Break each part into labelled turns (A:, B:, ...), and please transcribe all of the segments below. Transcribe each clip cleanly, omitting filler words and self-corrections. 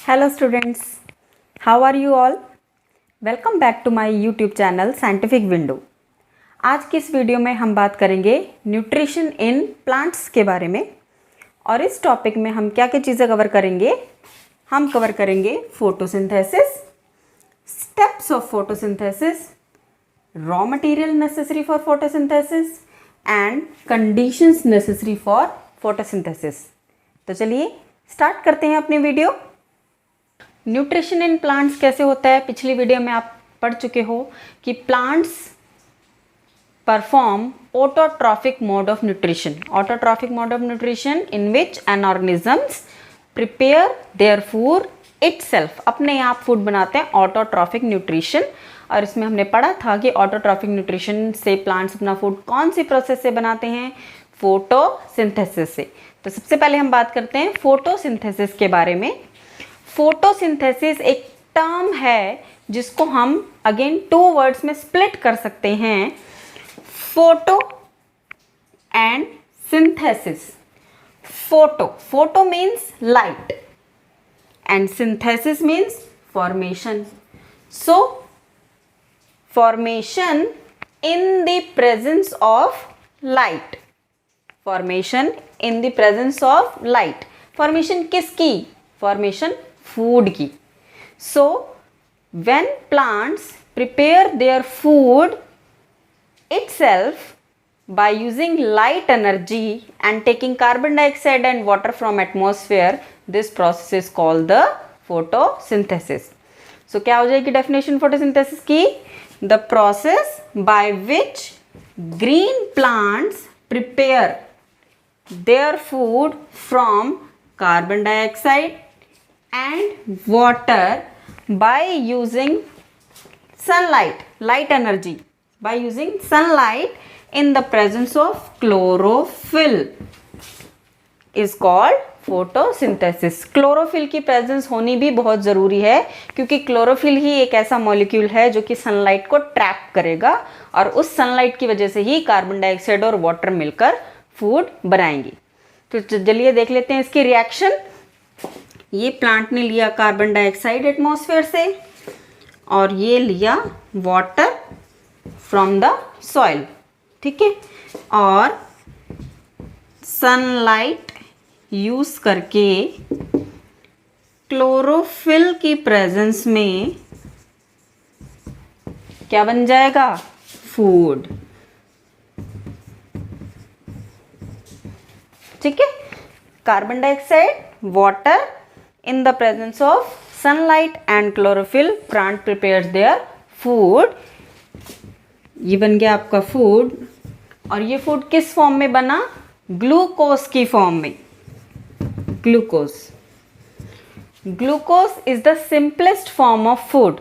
A: Hello students, how are you all? Welcome back to my YouTube channel Scientific Window. आज की इस video में हम बात करेंगे न्यूट्रिशन इन प्लांट्स के बारे में। और इस टॉपिक में हम क्या क्या चीज़ें कवर करेंगे? हम कवर करेंगे photosynthesis, steps of photosynthesis, raw material necessary for photosynthesis and conditions necessary for photosynthesis. तो चलिए स्टार्ट करते हैं अपनी वीडियो। न्यूट्रिशन इन प्लांट्स कैसे होता है? पिछली वीडियो में आप पढ़ चुके हो कि plants perform autotrophic mode of nutrition. Autotrophic mode of nutrition in which N organisms prepare their food itself, अपने आप फूड बनाते हैं, ऑटोट्रॉफिक न्यूट्रिशन। और इसमें हमने पढ़ा था कि ऑटोट्रॉफिक न्यूट्रिशन से प्लांट्स अपना फूड कौन सी प्रोसेस से बनाते हैं? फोटोसिंथेसिस से। तो सबसे पहले हम बात करते हैं फोटोसिंथेसिस के बारे में। फोटोसिंथेसिस एक टर्म है जिसको हम अगेन 2 वर्ड्स में स्प्लिट कर सकते हैं, photo and synthesis. Photo means light and synthesis means formation. So formation in the presence of light. Formation in the presence of light. Formation किसकी? फॉर्मेशन फूड की। सो when plants prepare their food itself by using light energy and taking carbon dioxide and water from atmosphere, this process is called the photosynthesis. So क्या हो जाएगी definition photosynthesis की? The process by which green plants prepare their food from carbon dioxide and water by using sunlight, light energy, by using sunlight in the presence of chlorophyll is called photosynthesis. Chlorophyll की presence होनी भी बहुत ज़रूरी है क्योंकि chlorophyll ही एक ऐसा molecule है जो कि सनलाइट को ट्रैप करेगा और उस सनलाइट की वजह से ही कार्बन डाइऑक्साइड और वाटर मिलकर फूड बनाएंगी। तो चलिए देख लेते हैं इसकी रिएक्शन। ये प्लांट ने लिया कार्बन डाइऑक्साइड एटमॉस्फेयर से और ये लिया वाटर फ्रॉम द सॉइल, ठीक है। और सनलाइट यूज करके क्लोरोफिल की प्रेजेंस में क्या बन जाएगा? फूड, ठीक है। Carbon dioxide, water, in the presence of sunlight and chlorophyll, plant prepares their food. ये बन गया आपका फूड। और ये फूड किस फॉर्म में बना? ग्लूकोज की फॉर्म में। Glucose is the simplest form of food,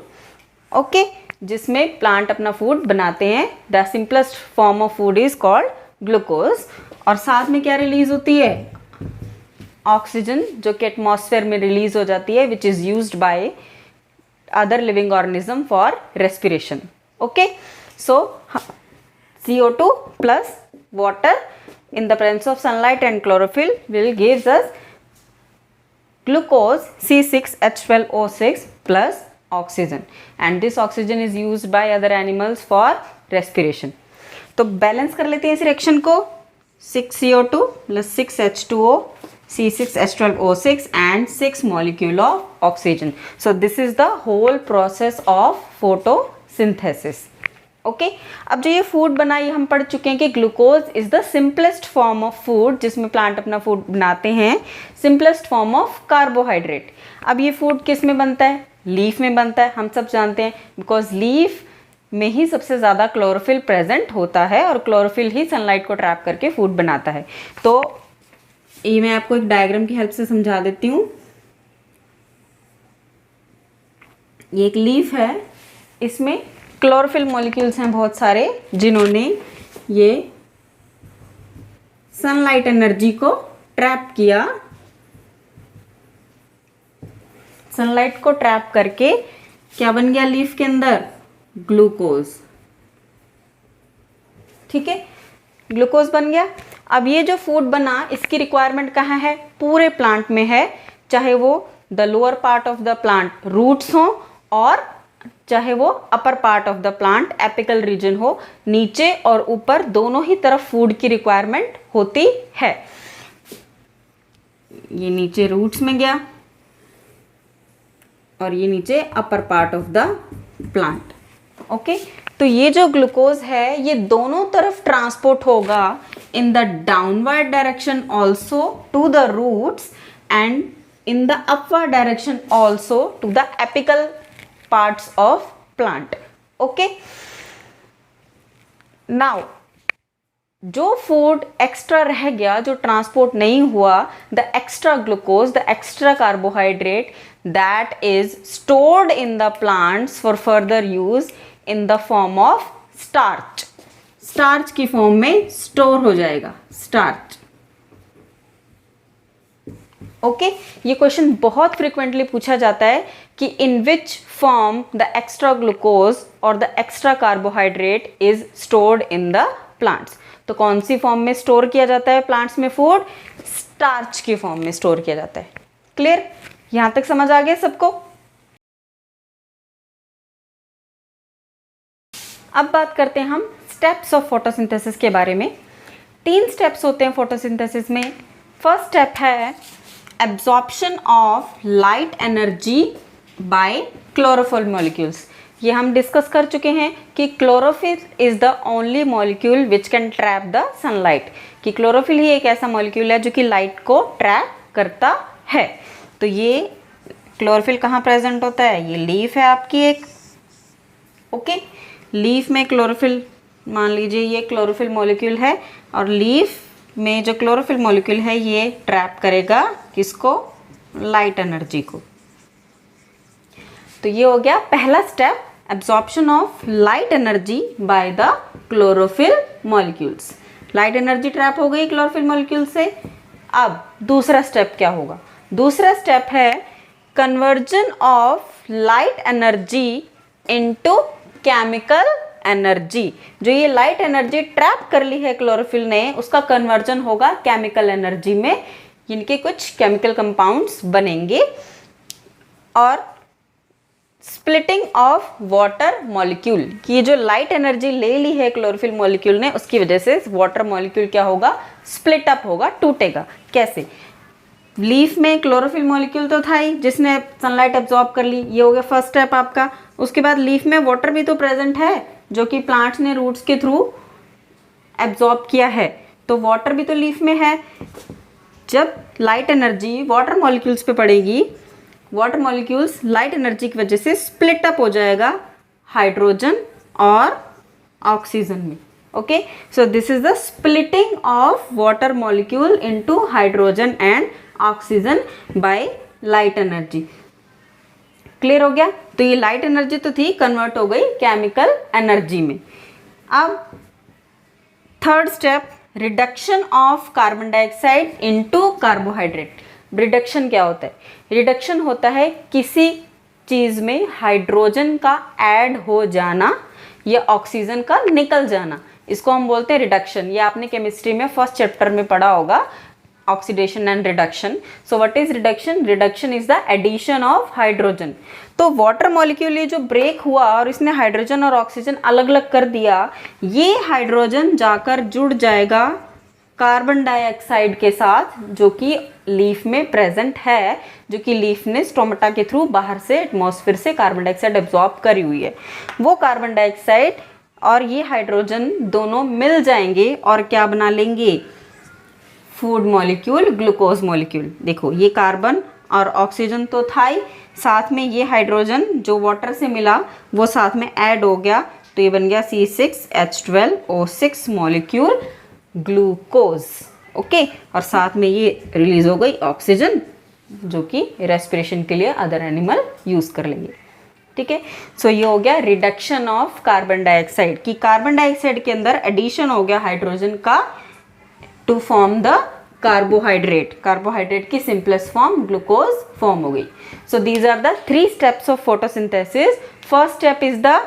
A: okay, जिसमें प्लांट अपना फूड बनाते हैं। The simplest form of food is called glucose. और साथ में क्या रिलीज होती है? ऑक्सीजन, जो कि एटमॉस्फेयर में रिलीज हो जाती है, which is used by other living organism for respiration, okay. So CO2 plus water in the presence of sunlight and chlorophyll will gives us glucose C6H12O6 plus oxygen, and this oxygen is used by other animals for respiration. तो balance कर लेते हैं इस reaction को। 6CO2 plus 6H2O, C6H12O6 and 6 molecule of oxygen. So this is the whole process of photosynthesis. Okay, अब जो ये food बनाई हम पढ़ चुके हैं कि glucose is the simplest form of food, जिसमें प्लांट अपना फूड बनाते हैं, सिंपलेस्ट फॉर्म ऑफ कार्बोहाइड्रेट। अब ये फूड किस में बनता है? लीफ में बनता है, हम सब जानते हैं, बिकॉज लीफ में ही सबसे ज़्यादा क्लोरोफिल प्रेजेंट होता है और क्लोरोफिल ही सनलाइट को ट्रैप करके फूड बनाता है। तो ये मैं आपको एक डायग्राम की हेल्प से समझा देती हूँ। ये एक लीफ है, इसमें क्लोरोफिल मॉलिक्यूल्स हैं बहुत सारे, जिन्होंने ये सनलाइट एनर्जी को ट्रैप किया। सनलाइट को ट्रैप करके क्या बन गया लीफ के अंदर? ग्लूकोज, ठीक है, ग्लूकोज बन गया। अब ये जो फूड बना, इसकी रिक्वायरमेंट कहाँ है? पूरे प्लांट में है, चाहे वो the lower part of the plant roots हो और चाहे वो upper part of the plant apical region हो, नीचे और ऊपर दोनों ही तरफ फूड की रिक्वायरमेंट होती है। ये नीचे रूट्स में गया और ये नीचे अपर part of the plant. Okay, तो ये जो ग्लूकोज है ये दोनों तरफ ट्रांसपोर्ट होगा in the downward direction also to the roots and in the upward direction also to the apical parts of plant. Okay, now जो फूड एक्स्ट्रा रह गया, जो ट्रांसपोर्ट नहीं हुआ, the extra glucose, the extra carbohydrate that is stored in the plants for further use in the form of starch. Starch की form में store हो जाएगा, स्टार्च। ओके, ये क्वेश्चन बहुत फ्रिक्वेंटली पूछा जाता है कि in which form the extra glucose और the extra carbohydrate is stored in the plants. तो कौन सी फॉर्म में स्टोर किया जाता है प्लांट्स में फूड? स्टार्च की फॉर्म में स्टोर किया जाता है। क्लियर? यहां तक समझ आ गया सबको? अब बात करते हैं हम स्टेप्स ऑफ फोटोसिंथेसिस के बारे में। 3 स्टेप्स होते हैं फोटोसिंथेसिस में। फर्स्ट स्टेप है absorption of light energy by chlorophyll molecules. ये हम डिस्कस कर चुके हैं कि chlorophyll is the only molecule which can trap the sunlight, कि क्लोरोफिल ही एक ऐसा मॉलिक्यूल है जो कि लाइट को ट्रैप करता है। तो ये क्लोरोफिल कहाँ प्रेजेंट होता है? ये लीफ है आपकी एक। ओके, लीफ में क्लोरोफिल, मान लीजिए ये क्लोरोफिल मॉलिक्यूल है और लीफ में जो क्लोरोफिल मॉलिक्यूल है ये ट्रैप करेगा किसको? लाइट एनर्जी को। तो ये हो गया पहला step, absorption of light energy by the chlorophyll molecules. Light energy trap हो गई क्लोरोफिल मॉलिक्यूल से। अब दूसरा स्टेप क्या होगा? दूसरा स्टेप है conversion of light energy into chemical energy. जो ये लाइट एनर्जी ट्रैप कर ली है क्लोरोफिल ने, उसका कन्वर्जन होगा केमिकल एनर्जी में। इनके कुछ केमिकल कंपाउंड्स बनेंगे और स्प्लिटिंग ऑफ वाटर मॉलिक्यूल, कि ये जो लाइट एनर्जी ले ली है क्लोरोफिल मॉलिक्यूल ने, उसकी वजह से वाटर मॉलिक्यूल क्या होगा? स्प्लिट अप होगा, टूटेगा। कैसे? लीफ में क्लोरोफिल मॉलिक्यूल तो था ही जिसने सनलाइट एब्जॉर्ब कर ली, ये हो गया फर्स्ट स्टेप आपका। उसके बाद लीफ में वाटर भी तो प्रेजेंट है जो कि प्लांट्स ने रूट्स के थ्रू एब्जॉर्ब किया है, तो वाटर भी तो लीफ में है। जब लाइट एनर्जी वाटर मॉलिक्यूल्स पे पड़ेगी, वाटर मॉलिक्यूल्स लाइट एनर्जी की वजह से स्प्लिट अप हो जाएगा हाइड्रोजन और ऑक्सीजन में। Okay, so this is the splitting of water molecule into hydrogen and oxygen by light energy. Clear हो गया? तो ये लाइट एनर्जी तो थी, कन्वर्ट हो गई केमिकल एनर्जी में। अब third step, reduction of carbon dioxide into carbohydrate. Reduction क्या होता है? रिडक्शन होता है किसी चीज़ में हाइड्रोजन का ऐड हो जाना या ऑक्सीजन का निकल जाना, इसको हम बोलते हैं रिडक्शन। ये आपने केमिस्ट्री में फर्स्ट चैप्टर में पढ़ा होगा, oxidation and reduction. So what is reduction? Reduction is the addition of hydrogen. तो वाटर मॉलिक्यूल ये जो ब्रेक हुआ और इसने हाइड्रोजन और ऑक्सीजन अलग अलग कर दिया, ये हाइड्रोजन जाकर जुड़ जाएगा कार्बन डाइऑक्साइड के साथ जो कि लीफ में प्रेजेंट है, जो कि लीफ ने स्टोमेटा के थ्रू बाहर से एटमॉस्फेयर से कार्बन डाइऑक्साइड एब्जॉर्ब करी हुई है। वो कार्बन डाइऑक्साइड और ये हाइड्रोजन दोनों मिल जाएंगे और क्या बना लेंगे? Food molecule, glucose molecule. देखो ये कार्बन और ऑक्सीजन तो था ही, साथ में ये हाइड्रोजन जो वाटर से मिला वो साथ में ऐड हो गया, तो ये बन गया C6H12O6 मॉलिक्यूल ग्लूकोज। ओके, और साथ में ये रिलीज हो गई ऑक्सीजन जो कि रेस्पिरेशन के लिए अदर एनिमल यूज कर लेंगे। ठीक है, सो ये हो गया रिडक्शन ऑफ कार्बन डाइऑक्साइड, कि कार्बन डाइऑक्साइड के अंदर एडिशन हो गया हाइड्रोजन का to form the carbohydrate. Carbohydrate की सिंपलेस्ट फॉर्म ग्लूकोज फॉर्म हो गई। So these are the 3 steps of photosynthesis. First step is the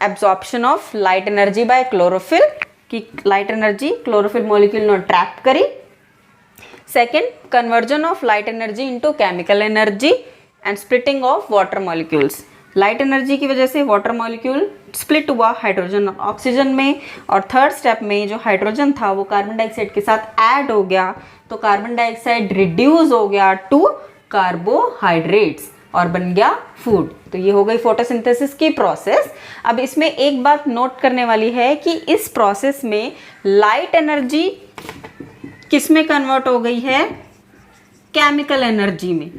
A: absorption of light energy by chlorophyll, कि लाइट एनर्जी क्लोरोफिल मॉलिक्यूल ने trap करी। Second, conversion of light energy into chemical energy. And splitting of water molecules. Light energy की वजह से water molecule split हुआ hydrogen और oxygen में, और थर्ड स्टेप में जो हाइड्रोजन था वो कार्बन डाइऑक्साइड के साथ ऐड हो गया, तो कार्बन डाइऑक्साइड रिड्यूस हो गया टू कार्बोहाइड्रेट्स और बन गया फूड। तो ये हो गई फोटोसिंथेसिस की प्रोसेस। अब इसमें एक बात नोट करने वाली है कि इस प्रोसेस में लाइट एनर्जी किस में कन्वर्ट हो गई है, केमिकल एनर्जी में।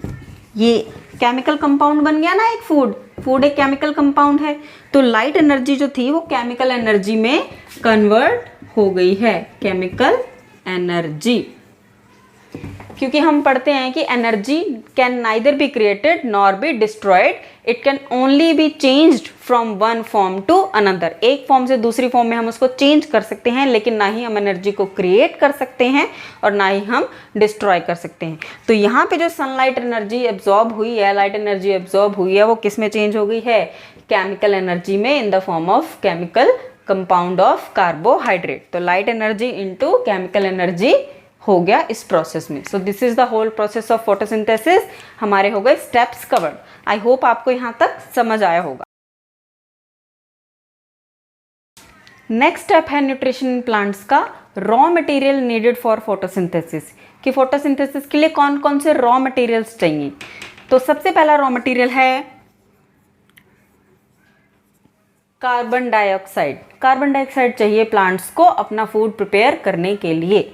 A: ये केमिकल कंपाउंड बन गया ना एक फूड एक केमिकल कंपाउंड है, तो लाइट एनर्जी जो थी वो केमिकल एनर्जी में कन्वर्ट हो गई है, केमिकल एनर्जी। क्योंकि हम पढ़ते हैं कि energy can neither be created nor be destroyed, it can only be changed from one form to another. एक फॉर्म से दूसरी फॉर्म में हम उसको चेंज कर सकते हैं, लेकिन ना ही हम एनर्जी को क्रिएट कर सकते हैं और ना ही हम डिस्ट्रॉय कर सकते हैं। तो यहाँ पे जो सनलाइट एनर्जी एब्जॉर्ब हुई है, लाइट एनर्जी एब्जॉर्ब हुई है, वो किस में चेंज हो गई है, केमिकल एनर्जी में, in the form of chemical compound of carbohydrate. तो light energy into chemical energy हो गया इस प्रोसेस में। So this is the whole process of photosynthesis. हमारे हो गए स्टेप्स कवर्ड। आई होप आपको यहाँ तक समझ आया होगा। नेक्स्ट स्टेप है न्यूट्रिशन इन प्लांट्स का, raw material needed for photosynthesis. कि फोटोसिंथेसिस के लिए कौन कौन से रॉ मटेरियल्स चाहिए। तो सबसे पहला रॉ मटेरियल है कार्बन डाइऑक्साइड। कार्बन डाइऑक्साइड चाहिए प्लांट्स को अपना फूड प्रिपेयर करने के लिए।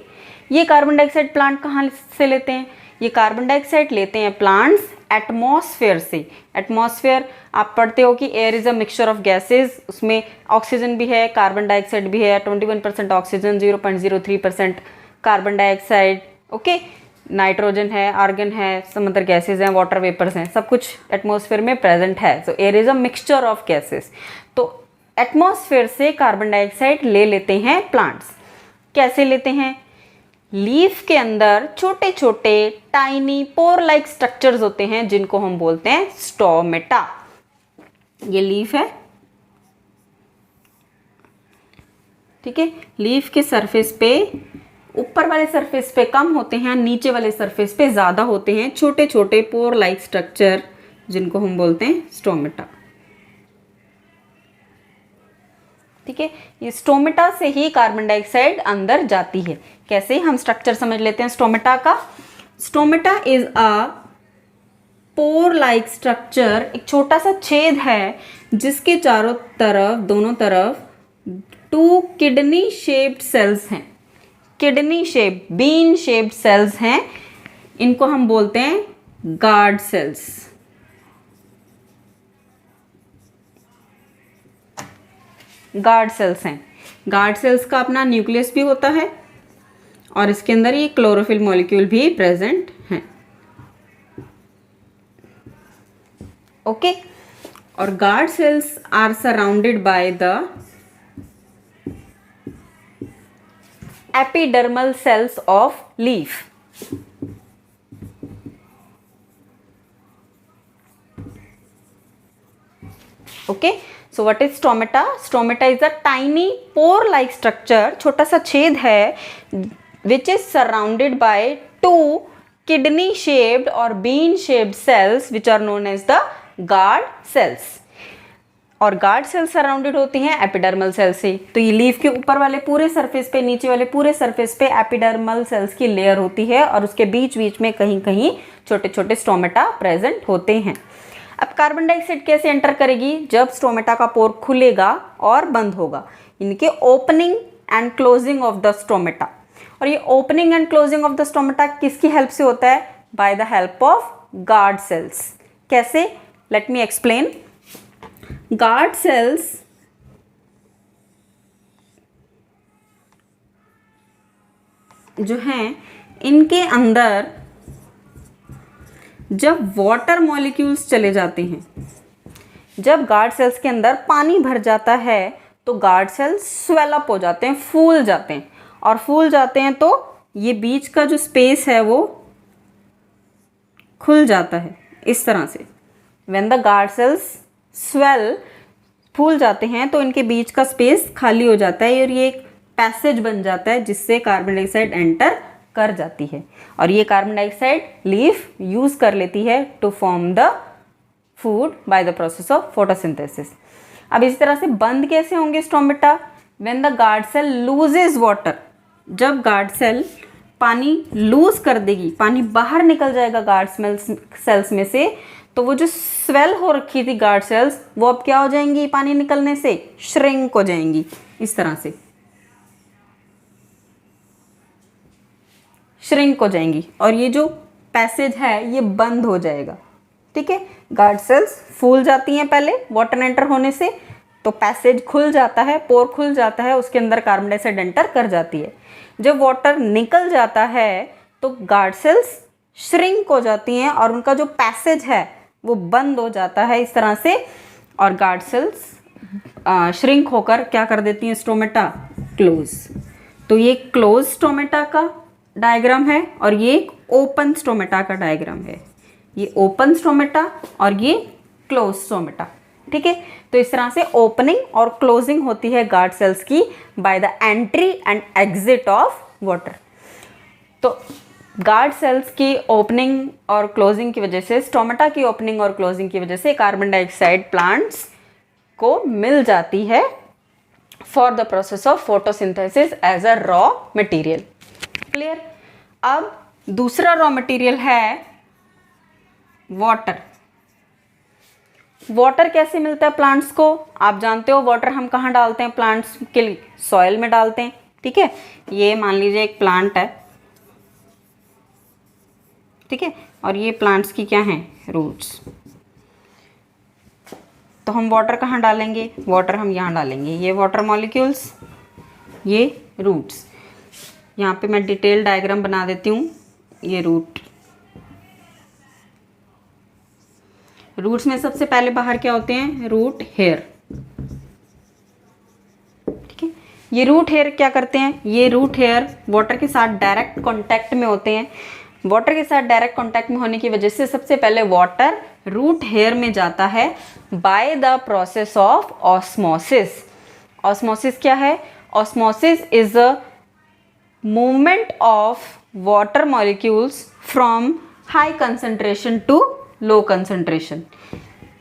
A: ये कार्बन डाइऑक्साइड प्लांट कहाँ से लेते हैं, ये कार्बन डाइऑक्साइड लेते हैं प्लांट्स एटमॉस्फेयर से। एटमॉस्फेयर आप पढ़ते हो कि air is a mixture of gases, उसमें ऑक्सीजन भी है, कार्बन डाइऑक्साइड भी है, 21% oxygen, 0.03% carbon dioxide, okay, nitrogen है, आर्गन है, समुद्र गैसेज हैं, वाटर वेपर्स हैं, सब कुछ एटमॉस्फेयर में प्रेजेंट है। सो air is a mixture of gases. तो एटमॉस्फेयर से कार्बन डाइऑक्साइड ले लेते हैं प्लांट्स। कैसे लेते हैं, लीफ के अंदर छोटे छोटे टाइनी पोर लाइक स्ट्रक्चर्स होते हैं जिनको हम बोलते हैं स्टोमेटा। ये लीफ है, ठीक है, लीफ के सरफेस पे, ऊपर वाले सरफेस पे कम होते हैं, नीचे वाले सरफेस पे ज्यादा होते हैं छोटे छोटे पोर लाइक स्ट्रक्चर जिनको हम बोलते हैं स्टोमेटा। ठीक है, ये स्टोमेटा से ही कार्बन डाइऑक्साइड अंदर जाती है। कैसे, हम स्ट्रक्चर समझ लेते हैं स्टोमेटा का। Stomata is a pore like structure, एक छोटा सा छेद है जिसके चारों तरफ, दोनों तरफ 2 किडनी शेप्ड सेल्स हैं। Kidney shape, bean shaped cells हैं, इनको हम बोलते हैं गार्ड सेल्स। गार्ड सेल्स हैं। गार्ड सेल्स का अपना न्यूक्लियस भी होता है और इसके अंदर ये क्लोरोफिल मॉलिक्यूल भी प्रेजेंट हैं, ओके। और guard cells are surrounded by the epidermal cells of leaf. Okay, so what is stomata? Stomata is a tiny pore like structure, छोटा सा छेद है which is surrounded by 2 kidney shaped or bean shaped cells which are known as the guard cells। और guard sales surrounded होती हैं epidermal cell से। तो ये लीफ के ऊपर वाले पूरे सरफेस पे, नीचे वाले पूरे सरफेस पे एपिडर्मल सेल्स की लेयर होती है और उसके बीच बीच में कहीं कहीं छोटे छोटे स्टोमेटा प्रेजेंट होते हैं। अब कार्बन डाइऑक्साइड कैसे एंटर करेगी, जब स्टोमेटा का पोर खुलेगा और बंद होगा, इनके opening and closing of the stomata. और ये opening and closing of the stomata किसकी हेल्प से होता है, by the help of guard cells. कैसे, let me explain. Guard cells जो हैं, इनके अंदर जब वाटर मॉलिक्यूल्स चले जाते हैं, जब गार्ड सेल्स के अंदर पानी भर जाता है तो गार्ड सेल्स स्वेल अप हो जाते हैं, फूल जाते हैं। और फूल जाते हैं तो ये बीच का जो स्पेस है वो खुल जाता है इस तरह से। When the guard cells swell, फूल जाते हैं तो इनके बीच का स्पेस खाली हो जाता है और ये एक पैसेज बन जाता है जिससे कार्बन डाइऑक्साइड एंटर कर जाती है और ये कार्बन डाइऑक्साइड लीफ यूज कर लेती है to form the food by the process of photosynthesis. अब इसी तरह से बंद कैसे होंगे stomata? When the guard cell loses water, जब गार्ड सेल पानी लूज कर देगी, पानी बाहर निकल जाएगा गार्ड सेल्स में से, तो वो जो स्वेल हो रखी थी गार्ड सेल्स वो अब क्या हो जाएंगी? पानी निकलने से श्रिंक हो जाएंगी, इस तरह से श्रिंक हो जाएंगी और ये जो पैसेज है ये बंद हो जाएगा। ठीक है, गार्ड सेल्स फूल जाती हैं पहले वाटर एंटर होने से, तो पैसेज खुल जाता है, पोर खुल जाता है, उसके अंदर कार्बन डाइऑक्साइड एंटर कर जाती है। जब वाटर निकल जाता है तो गार्ड सेल्स श्रिंक हो जाती हैं और उनका जो पैसेज है वो बंद हो जाता है इस तरह से, और गार्ड सेल्स श्रिंक होकर क्या कर देती हैं? Stomata close. तो ये क्लोज स्टोमेटा का डायग्राम है और ये एक ओपन स्टोमेटा का डायग्राम है। ये ओपन स्टोमेटा और ये क्लोज स्टोमेटा। ठीक है, तो इस तरह से ओपनिंग और क्लोजिंग होती है गार्ड सेल्स की by the entry and exit of water. तो गार्ड सेल्स की ओपनिंग और क्लोजिंग की वजह से, स्टोमेटा की ओपनिंग और क्लोजिंग की वजह से कार्बन डाइऑक्साइड प्लांट्स को मिल जाती है for the process of photosynthesis as a raw material. Clear? अब दूसरा रॉ मटेरियल है वाटर। वाटर कैसे मिलता है प्लांट्स को? आप जानते हो वाटर हम कहाँ डालते हैं प्लांट्स के लिए? सॉइल में डालते हैं। ठीक है, ये मान लीजिए एक प्लांट है, ठीक है, और ये प्लांट्स की क्या हैं? रूट्स। तो हम वाटर कहाँ डालेंगे? वाटर हम यहाँ डालेंगे, ये वाटर मॉलिक्यूल्स, ये रूट्स। यहाँ पे मैं डिटेल डायग्राम बना देती हूँ। ये रूट्स में सबसे पहले बाहर क्या होते हैं? Root hair. ठीक है, ये रूट हेयर क्या करते हैं? ये रूट हेयर वाटर के साथ डायरेक्ट कांटेक्ट में होते हैं। वाटर के साथ डायरेक्ट कांटेक्ट में होने की वजह से सबसे पहले वाटर रूट हेयर में जाता है by the process of osmosis. Osmosis क्या है? Osmosis is a movement of water molecules from high concentration to low concentration.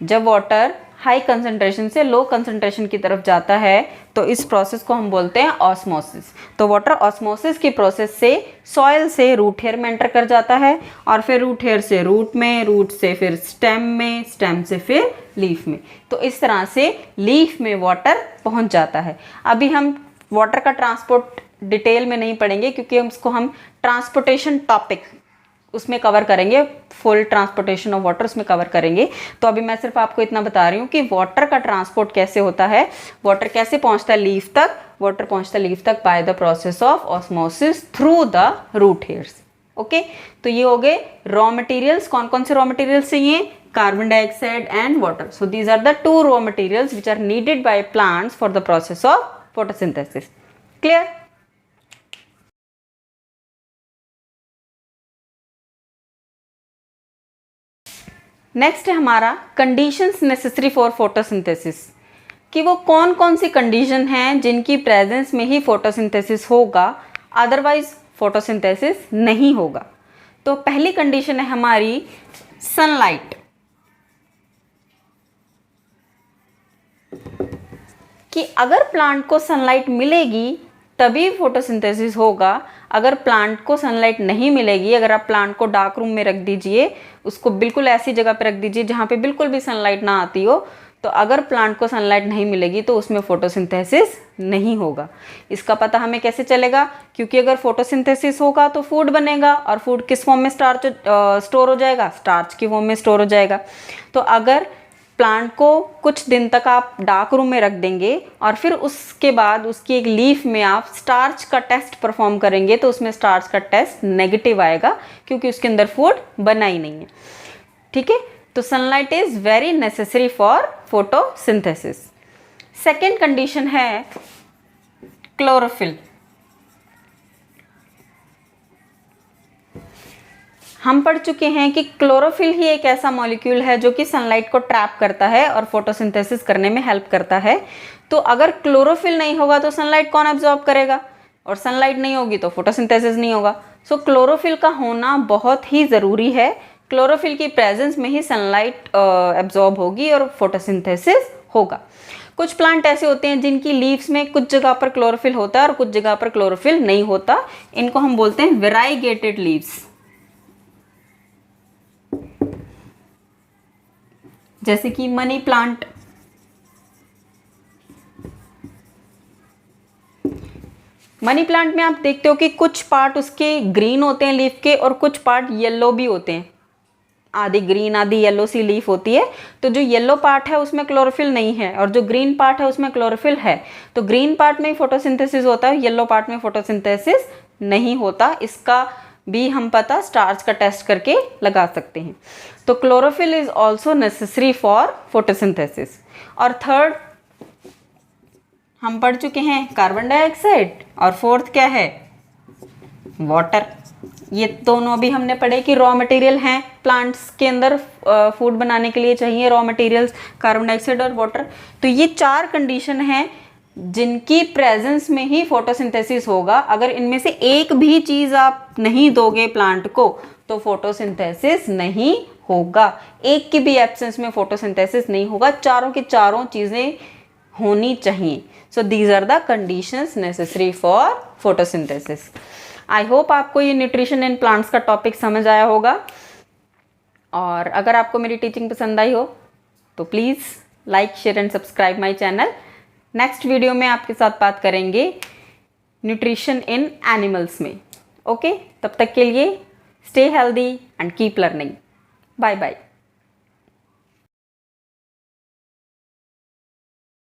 A: जब वाटर हाई कंसंट्रेशन से लो कंसंट्रेशन की तरफ जाता है तो इस प्रोसेस को हम बोलते हैं ऑस्मोसिस। तो वाटर ऑस्मोसिस की प्रोसेस से सॉइल से रूट हेयर में एंटर कर जाता है और फिर रूट हेयर से रूट में, रूट से फिर स्टेम में, स्टेम से फिर लीफ में। तो इस तरह से लीफ में वाटर पहुंच जाता है। अभी हम वाटर का ट्रांसपोर्ट डिटेल में नहीं पढ़ेंगे क्योंकि उसको हम ट्रांसपोर्टेशन टॉपिक उसमें कवर करेंगे, फुल ट्रांसपोर्टेशन ऑफ वाटर उसमें कवर करेंगे। तो अभी मैं सिर्फ आपको इतना बता रही हूँ कि वाटर का ट्रांसपोर्ट कैसे होता है, वाटर कैसे पहुँचता है लीफ तक। वाटर पहुँचता है लीफ तक by the process of osmosis through the root hairs. Okay, तो ये हो गए रॉ मटेरियल्स। कौन कौन से रॉ मटेरियल्स चाहिए? Carbon dioxide and water. So these are the two raw materials which are needed by plants for the process of photosynthesis. Clear? Next है हमारा कंडीशंस नेसेसरी फॉर फोटोसिंथेसिस, कि वो कौन कौन सी कंडीशन हैं जिनकी प्रेजेंस में ही फोटोसिंथेसिस होगा, अदरवाइज फोटोसिंथेसिस नहीं होगा। तो पहली कंडीशन है हमारी सनलाइट, कि अगर प्लांट को सनलाइट मिलेगी तभी फोटोसिंथेसिस होगा। अगर प्लांट को सनलाइट नहीं मिलेगी, अगर आप प्लांट को डार्क रूम में रख दीजिए, उसको बिल्कुल ऐसी जगह पे रख दीजिए जहाँ पे बिल्कुल भी सनलाइट ना आती हो, तो अगर प्लांट को सनलाइट नहीं मिलेगी तो उसमें फोटोसिंथेसिस नहीं होगा। इसका पता हमें कैसे चलेगा? क्योंकि अगर फोटोसिंथेसिस होगा तो फूड बनेगा, और फूड किस फॉर्म में स्टोर हो जाएगा? स्टार्च की फॉर्म में स्टोर हो जाएगा। तो अगर प्लांट को कुछ दिन तक आप डार्क रूम में रख देंगे और फिर उसके बाद उसकी एक लीफ में आप स्टार्च का टेस्ट परफॉर्म करेंगे तो उसमें स्टार्च का टेस्ट नेगेटिव आएगा क्योंकि उसके अंदर फूड बना ही नहीं है। ठीक है, तो sunlight is very necessary for photosynthesis. Second condition है क्लोरोफिल। हम पढ़ चुके हैं कि क्लोरोफिल ही एक ऐसा मॉलिक्यूल है जो कि सनलाइट को ट्रैप करता है और फोटोसिंथेसिस करने में हेल्प करता है। तो अगर क्लोरोफिल नहीं होगा तो सनलाइट कौन एब्जॉर्ब करेगा? और सनलाइट नहीं होगी तो फोटोसिंथेसिस नहीं होगा। सो क्लोरोफिल का होना बहुत ही ज़रूरी है। क्लोरोफिल की प्रेजेंस में ही सनलाइट एब्जॉर्ब होगी और फोटोसिंथेसिस होगा। कुछ प्लांट ऐसे होते हैं जिनकी लीव्स में कुछ जगह पर क्लोरोफिल होता है और कुछ जगह पर क्लोरोफिल नहीं होता। इनको हम बोलते हैं वेराइगेटेड लीव्स। जैसे कि मनी प्लांट। मनी प्लांट में आप देखते हो कि कुछ पार्ट उसके ग्रीन होते हैं लीफ के और कुछ पार्ट येलो भी होते हैं। आधी ग्रीन आधी येलो सी लीफ होती है। तो जो येलो पार्ट है उसमें क्लोरोफिल नहीं है और जो ग्रीन पार्ट है उसमें क्लोरोफिल है। तो ग्रीन पार्ट में फोटोसिंथेसिस होता है, येलो पार्ट में फोटोसिंथेसिस नहीं होता। इसका भी हम पता स्टार्च का टेस्ट करके लगा सकते हैं। तो chlorophyll is also necessary for photosynthesis. और थर्ड हम पढ़ चुके हैं कार्बन डाइऑक्साइड, और फोर्थ क्या है, वाटर। ये दोनों भी हमने पढ़े कि रॉ मटेरियल हैं प्लांट्स के अंदर, फूड बनाने के लिए चाहिए रॉ मटेरियल्स कार्बन डाइऑक्साइड और वाटर। तो ये 4 कंडीशन हैं जिनकी प्रेजेंस में ही फोटोसिंथेसिस होगा। अगर इनमें से एक भी चीज़ आप नहीं दोगे प्लांट को तो फोटोसिंथेसिस नहीं होगा। एक की भी एब्सेंस में फोटोसिंथेसिस नहीं होगा। चारों की चारों चीज़ें होनी चाहिए। So these are the conditions necessary for photosynthesis. I hope आपको ये न्यूट्रिशन इन प्लांट्स का टॉपिक समझ आया होगा। और अगर आपको मेरी टीचिंग पसंद आई हो तो please like share and subscribe my channel. Next video में आपके साथ बात करेंगे न्यूट्रिशन इन एनिमल्स में। ओके, तब तक के लिए stay healthy and keep learning. Bye bye.